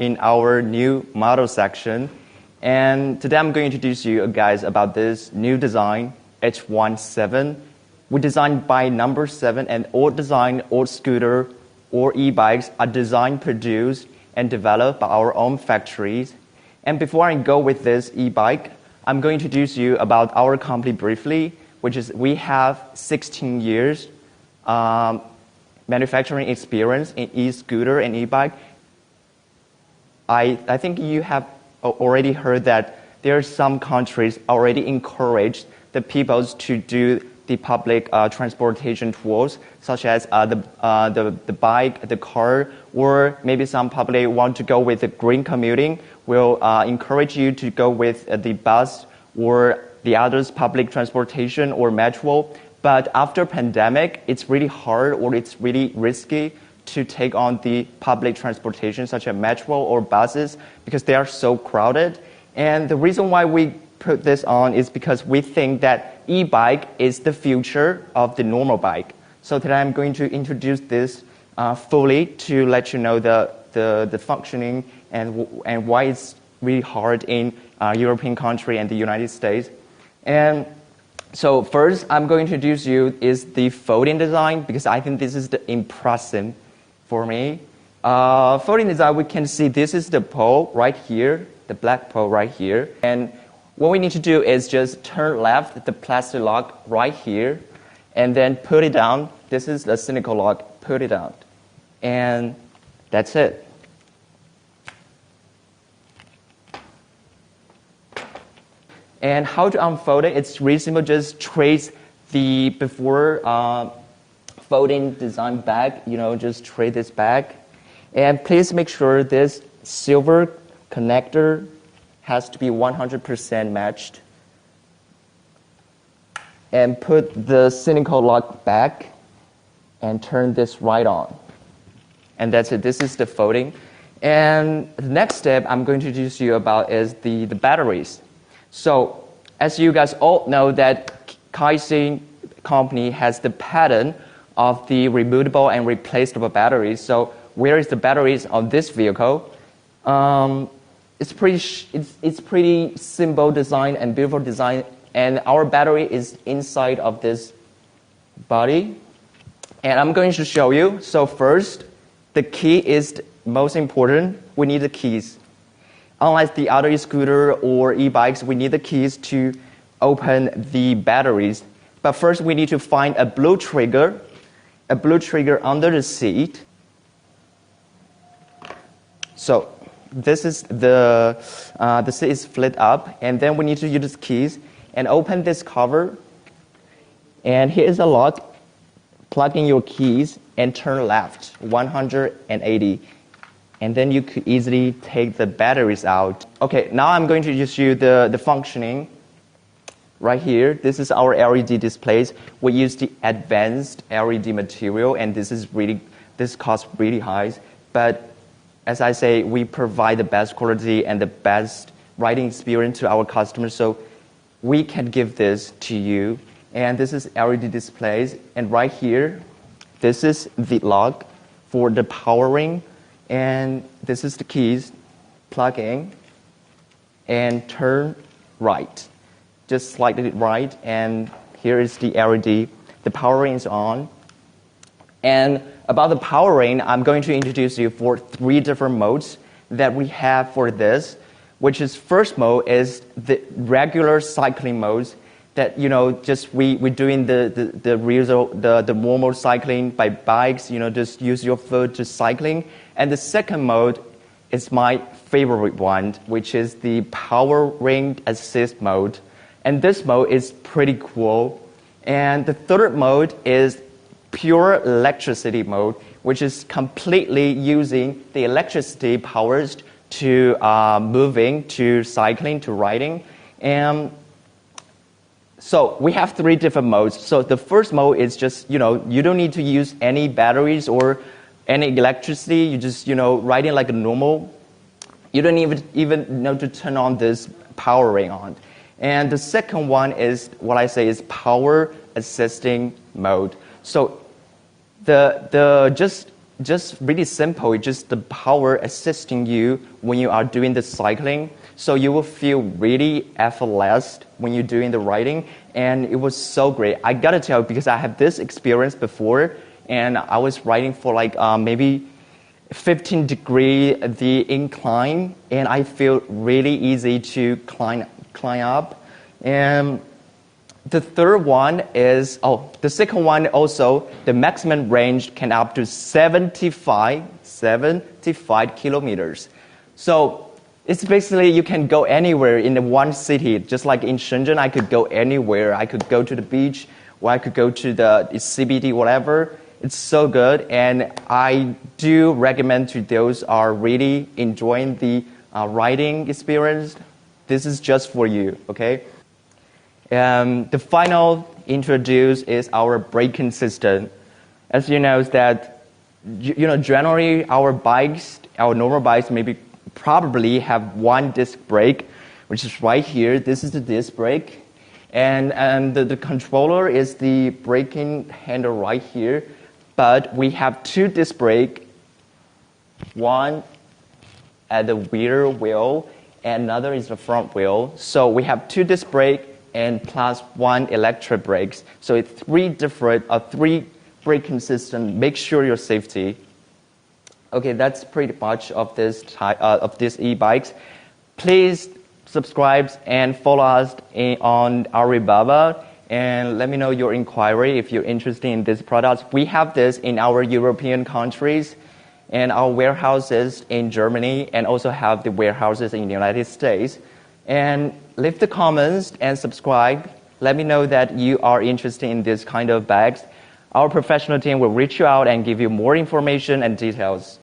in our new model section. And today I'm going to introduce you guys about this new design, H17. We designed by number 7, and all design, all scooter, or e-bikes are designed, produced, and developed by our own factories. And before I go with this e-bike, I'm going to introduce you about our company briefly, which is we have 16 years manufacturing experience in e-scooter and e-bike. I think you have already heard that there are some countries already encourage the people to do the public transportation tools, such as the bike, the car, or maybe some public want to go with the green commuting, will encourage you to go with the bus or the others public transportation or metro. But after pandemic, it's really hard or it's really risky to take on the public transportation such as metro or buses because they are so crowded. And the reason why we put this on is because we think that e-bike is the future of the normal bike. So today I'm going to introduce this fully to let you know the functioning and why it's really hard in European country and the United States. And so first I'm going to introduce you is the folding design, because I think this is the impressive for me. Folding design, we can see this is the pole right here, the black pole right here. And what we need to do is just turn left the plastic lock right here and then put it down. This is the cylinder lock, put it down. And that's it. And how to unfold it, it's really simple. Just trace the before folding design back, just trace this back. And please make sure this silver connector has to be 100% matched. And put the cylinder lock back and turn this right on. And that's it. This is the folding. And the next step I'm going to introduce you about is the batteries. So, as you guys all know that Kaisen company has the patent of the removable and replaceable batteries. So, where is the batteries on this vehicle? It's pretty simple design and beautiful design, and our battery is inside of this body. And I'm going to show you. So first, the key is most important. We need the keys. Unlike the other e-scooter or e-bikes, we need the keys to open the batteries. But first, we need to find a blue trigger under the seat. So this is the seat is flipped up, and then we need to use the keys and open this cover. And here is a lock. Plug in your keys and turn left 180. And then you could easily take the batteries out. Okay, now I'm going to introduce you the functioning right here. This is our LED displays. We use the advanced LED material, and this costs really high. But as I say, we provide the best quality and the best riding experience to our customers, so we can give this to you. And this is LED displays, and right here, this is the lock for the powering. And this is the keys, plug in, and turn right. Just slightly right, and here is the LED. The powering is on. And about the powering, I'm going to introduce you for 3 different modes that we have for this, which is first mode is the regular cycling modes that, just we're doing the normal cycling by bikes, just use your foot to cycling. And the second mode is my favorite one, which is the powering assist mode. And this mode is pretty cool. And the third mode is pure electricity mode, which is completely using the electricity powers to moving, to cycling, to riding. And so we have 3 different modes. So the first mode is just, you don't need to use any batteries or any electricity. You just, riding like a normal. You don't even know to turn on this powering on. And the second one is what I say is power assisting mode. So the just just really simple. It's just the power assisting you when you are doing the cycling. So you will feel really effortless when you're doing the riding. And it was so great. I gotta tell you, because I had this experience before, and I was riding for like maybe 15-degree the incline, and I feel really easy to climb up. And the third one is, the second one also, the maximum range can up to 75 kilometers. So it's basically you can go anywhere in one city. Just like in Shenzhen, I could go anywhere. I could go to the beach, or I could go to the CBD, whatever. It's so good, and I do recommend to those who are really enjoying the riding experience. This is just for you, okay? The final introduce is our braking system. As you know, that generally our normal bikes, probably have one disc brake, which is right here. This is the disc brake, and the controller is the braking handle right here. But we have two disc brake, one at the rear wheel, and another is the front wheel. So we have two disc brake and plus one electric brakes. So it's three braking systems. Make sure your safety. Okay, that's pretty much of this e-bikes. Please subscribe and follow us on Alibaba, and let me know your inquiry if you're interested in these products. We have this in our European countries and our warehouses in Germany, and also have the warehouses in the United States. And leave the comments and subscribe. Let me know that you are interested in this kind of bags. Our professional team will reach you out and give you more information and details.